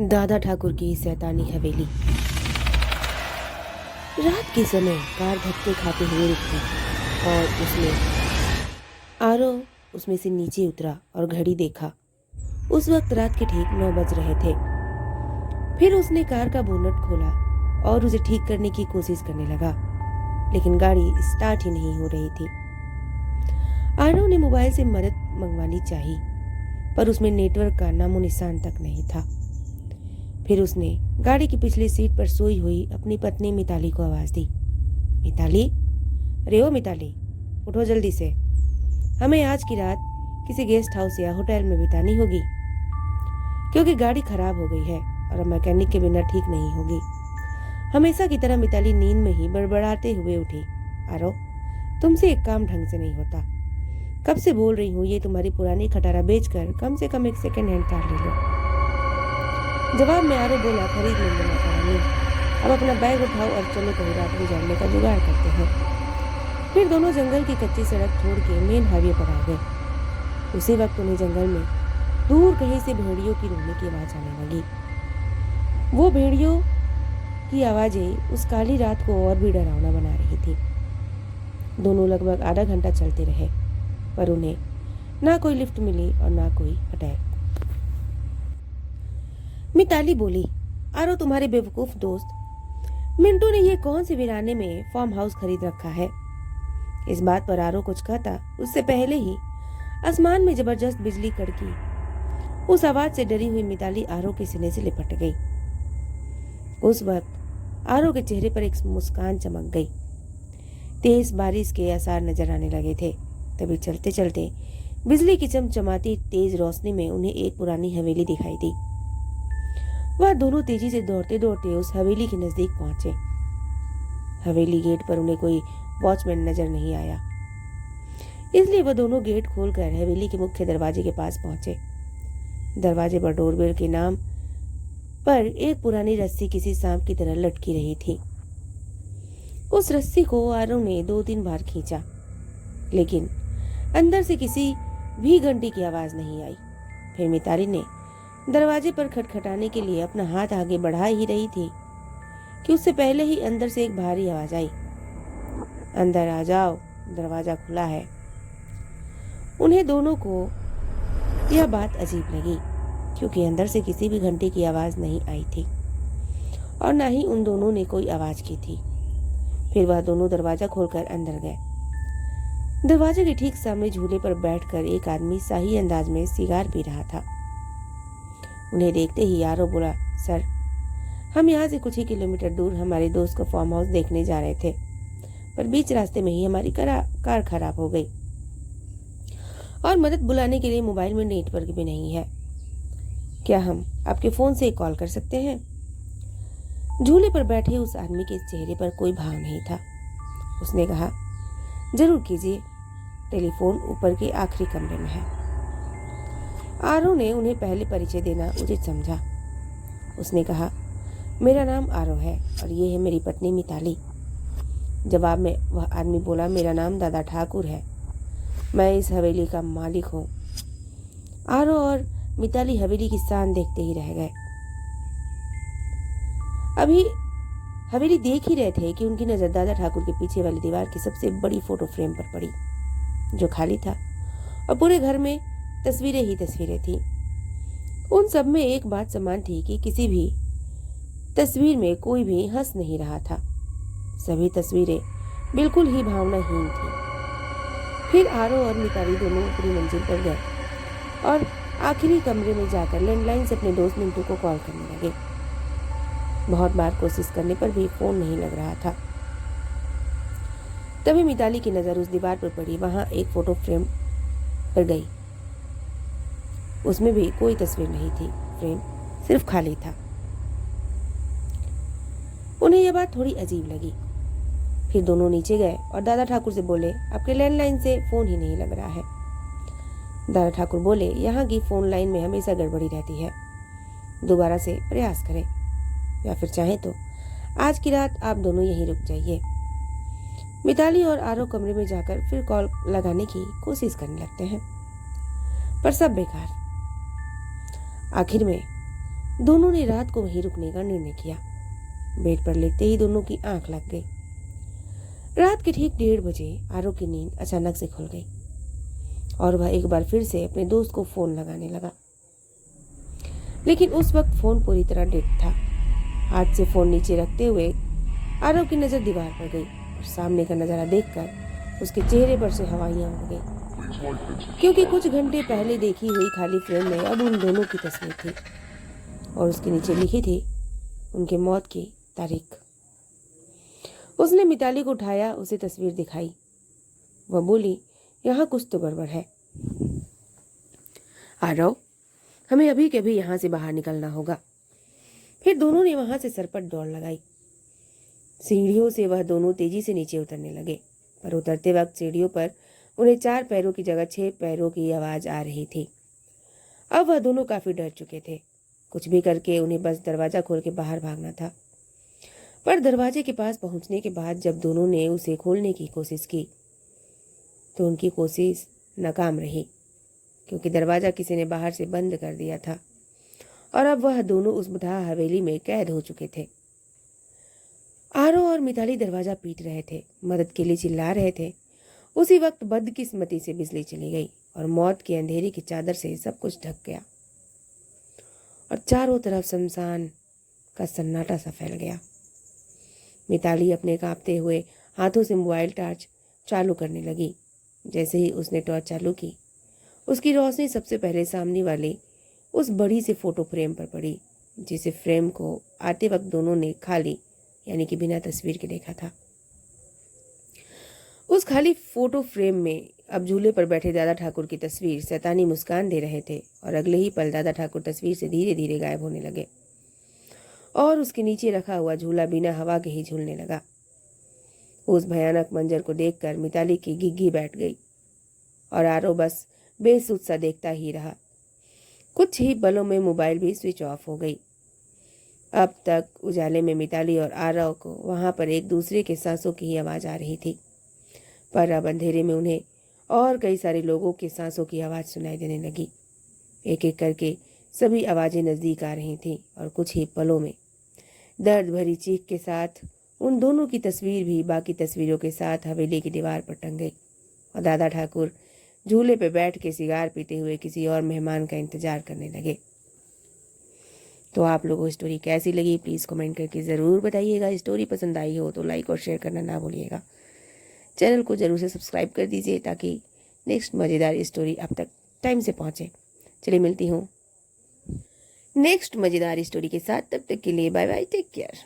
दादा ठाकुर की शैतानी हवेली। रात के समय कार धक्के खाते हुए रुकी और उसमें से नीचे उतरा और घड़ी देखा। उस वक्त रात के ठीक 9 बज रहे थे। फिर उसने कार का बोनट खोला और उसे ठीक करने की कोशिश करने लगा, लेकिन गाड़ी स्टार्ट ही नहीं हो रही थी। आरव ने मोबाइल से मदद मंगवानी चाही, पर उसमें नेटवर्क का नामो निशान तक नहीं था। फिर उसने गाड़ी की पिछली सीट पर सोई हुई अपनी पत्नी मिताली को आवाज दी। मिताली, अरे ओ मिताली, उठो जल्दी से। हमें आज की रात किसी गेस्ट हाउस या होटल में बितानी होगी, क्योंकि गाड़ी खराब हो गई है और अब मैकेनिक के बिना ठीक नहीं होगी। हमेशा की तरह मिताली नींद में ही बड़बड़ाते हुए उठी। आरो, तुमसे एक काम ढंग से नहीं होता। कब से बोल रही हूँ ये तुम्हारी पुरानी खटारा बेचकर कम से कम एक सेकंड हैंड कार ले लो। जवाब में आरो बोला, खरीद लेंगे माता रानी। अब अपना बैग उठाओ और चलो कहीं रात गुजारने का जुगाड़ करते हैं। फिर दोनों जंगल की कच्ची सड़क छोड़ के मेन हाईवे पर आ गए। उसी वक्त उन्हें जंगल में दूर कहीं से भेड़ियों की रोने की आवाज आने लगी। वो भेड़ियों की आवाजें उस काली रात को और भी डरावना बना रही थी। दोनों लगभग आधा घंटा चलते रहे, पर उन्हें ना कोई लिफ्ट मिली और ना कोई अटैक। मिताली बोली, आरो तुम्हारे बेवकूफ दोस्त मिंटू ने ये कौन से वीराने में फार्म हाउस खरीद रखा है। इस बात पर आरो कुछ कहता उससे पहले ही आसमान में जबरदस्त बिजली कड़की। उस आवाज से डरी हुई मिताली आरो के सीने से लिपट गई। उस वक्त आरो के चेहरे पर एक मुस्कान चमक गई। तेज बारिश के आसार नजर आने लगे थे। तभी चलते चलते बिजली की चमचमाती तेज रोशनी में उन्हें एक पुरानी हवेली दिखाई दी। वह दोनों तेजी से दौड़ते दौड़ते उस हवेली के नजदीक पहुंचे। हवेली गेट पर उन्हें कोई वॉचमैन नजर नहीं आया, इसलिए वह दोनों गेट खोलकर हवेली के मुख्य दरवाजे के पास पहुंचे। दरवाजे पर डोरबेल के नाम पर एक पुरानी रस्सी किसी सांप की तरह लटकी रही थी। उस रस्सी को आरव ने 2-3 बार खींचा, लेकिन अंदर से किसी भी घंटी की आवाज नहीं आई। फिर मिताली ने दरवाजे पर खटखटाने के लिए अपना हाथ आगे बढ़ा ही रही थी कि उससे पहले ही अंदर से एक भारी आवाज आई, अंदर आ जाओ, दरवाजा खुला है। उन्हें दोनों को यह बात अजीब लगी, क्योंकि अंदर से किसी भी घंटे की आवाज नहीं आई थी और ना ही उन दोनों ने कोई आवाज की थी। फिर वह दोनों दरवाजा खोलकर अंदर गए। दरवाजे के ठीक सामने झूले पर बैठकर एक आदमी शाही अंदाज में सिगार पी रहा था। उन्हें देखते ही आरो बोला, सर, हम यहाँ से कुछ ही किलोमीटर दूर हमारे दोस्त को फार्म हाउस देखने जा रहे थे, पर बीच रास्ते में ही हमारी कार खराब हो गई और मदद बुलाने के लिए मोबाइल में नेटवर्क भी नहीं है। क्या हम आपके फोन से कॉल कर सकते हैं? झूले पर बैठे उस आदमी के चेहरे पर कोई भाव नहीं था। उसने कहा, जरूर कीजिए, टेलीफोन ऊपर के आखिरी कमरे में है। आरो ने उन्हें पहले परिचय देना उचित समझा। उसने कहा, मेरा नाम आरो है और ये है मेरी पत्नी मिताली। जवाब में वह आदमी बोला, मेरा नाम दादा ठाकुर है, मैं इस हवेली का मालिक हूँ। आरो और मिताली हवेली की शान देखते ही रह गए। अभी हवेली देख ही रहे थे कि उनकी नजर दादा ठाकुर के पीछे वाली दीवार की सबसे बड़ी फोटो फ्रेम पर पड़ी, जो खाली था और पूरे घर में तस्वीरें ही तस्वीरें थी। उन सब में एक बात समान थी कि किसी भी तस्वीर में कोई भी हंस नहीं रहा था। सभी तस्वीरें बिल्कुल ही भावनाहीन थी। फिर आरो और मिताली दोनों ऊपरी मंजिल पर गए और आखिरी कमरे में जाकर लैंडलाइन से अपने दोस्त मिंटू को कॉल करने लगे। बहुत बार कोशिश करने पर भी फोन नहीं लग रहा था। तभी मिताली की नजर उस दीवार पर पड़ी। वहां एक फोटो फ्रेम पर गई। उसमें भी कोई तस्वीर नहीं थी, फ्रेम सिर्फ खाली था। उन्हें यह बात थोड़ी अजीब लगी। फिर दोनों नीचे गए और दादा ठाकुर से बोले, आपके लैंडलाइन से फोन ही नहीं लग रहा है। दादा ठाकुर बोले, यहाँ की फोन लाइन में हमेशा गड़बड़ी रहती है, दोबारा से प्रयास करें, या फिर चाहें तो आज की रात आप दोनों यहीं रुक जाइए। मिताली और आरो कमरे में जाकर फिर कॉल लगाने की कोशिश करने लगते हैं, पर सब बेकार। आखिर में दोनों ने रात को वहीं रुकने का निर्णय किया। बेड पर लेटते ही दोनों की आंख लग गई। रात के ठीक 1:30 बजे आरव की नींद अचानक से खुल गई और वह एक बार फिर से अपने दोस्त को फोन लगाने लगा। लेकिन उस वक्त फोन पूरी तरह डेड था। हाथ से फोन नीचे रखते हुए आरव की नजर दीवार पर गई और सामने का नजारा देखकर उसके चेहरे पर से हवाइयां उड़ गई, क्योंकि कुछ घंटे पहले देखी हुई खाली फ्रेम में अब उन दोनों की तस्वीर थी और उसके नीचे लिखी थी उनके मौत की तारीख। उसने मिताली को उठाया, उसे तस्वीर दिखाई। वह बोली, यहाँ कुछ तो गड़बड़ है। आरव, हमें अभी के अभी यहाँ से बाहर निकलना होगा। फिर दोनों ने वहां से सरपट दौड़ लगाई। सीढ़ियों से वह दोनों तेजी से नीचे उतरने लगे, पर उतरते वक्त सीढ़ियों पर उन्हें 4 पैरों की जगह 6 पैरों की आवाज आ रही थी। अब वह दोनों काफी डर चुके थे। कुछ भी करके उन्हें बस दरवाजा खोल के बाहर भागना था। पर दरवाजे के पास पहुंचने के बाद जब दोनों ने उसे खोलने की कोशिश की तो उनकी कोशिश नाकाम रही, क्योंकि दरवाजा किसी ने बाहर से बंद कर दिया था और अब वह दोनों उस बुढ़ा हवेली में कैद हो चुके थे। आरव और मिताली दरवाजा पीट रहे थे, मदद के लिए चिल्ला रहे थे। उसी वक्त बदकिस्मती से बिजली चली गई और मौत की अंधेरी की चादर से सब कुछ ढक गया और चारों तरफ शमशान का सन्नाटा सा फैल गया। मिताली अपने कांपते हुए हाथों से मोबाइल टॉर्च चालू करने लगी। जैसे ही उसने टॉर्च चालू की, उसकी रोशनी सबसे पहले सामने वाले उस बड़ी सी फोटो फ्रेम पर पड़ी, जिसे फ्रेम को आते वक्त दोनों ने खाली यानी कि बिना तस्वीर के देखा था। उस खाली फोटो फ्रेम में अब झूले पर बैठे दादा ठाकुर की तस्वीर शैतानी मुस्कान दे रहे थे और अगले ही पल दादा ठाकुर तस्वीर से धीरे धीरे गायब होने लगे और उसके नीचे रखा हुआ झूला बिना हवा के ही झूलने लगा। उस भयानक मंजर को देखकर मिताली की घिघी बैठ गई और आरव बस बेसुध सा देखता ही रहा। कुछ ही पलों में मोबाइल भी स्विच ऑफ हो गई। अब तक उजाले में मिताली और आरव को वहां पर एक दूसरे के सांसों की ही आवाज आ रही थी, पर अब अंधेरे में उन्हें और कई सारे लोगों के सांसों की आवाज सुनाई देने लगी। एक एक करके सभी आवाजें नजदीक आ रही थीं और कुछ ही पलों में दर्द भरी चीख के साथ उन दोनों की तस्वीर भी बाकी तस्वीरों के साथ हवेली की दीवार पर टंग गई और दादा ठाकुर झूले पर बैठ के सिगार पीते हुए किसी और मेहमान का इंतजार करने लगे। तो आप लोगों को स्टोरी कैसी लगी प्लीज़ कमेंट करके ज़रूर बताइएगा। स्टोरी पसंद आई हो तो लाइक और शेयर करना ना भूलिएगा। चैनल को ज़रूर से सब्सक्राइब कर दीजिए ताकि नेक्स्ट मज़ेदार स्टोरी आप तक टाइम से पहुँचे। चलिए मिलती हूँ नेक्स्ट मज़ेदार स्टोरी के साथ, तब तक के लिए बाय बाय, टेक केयर।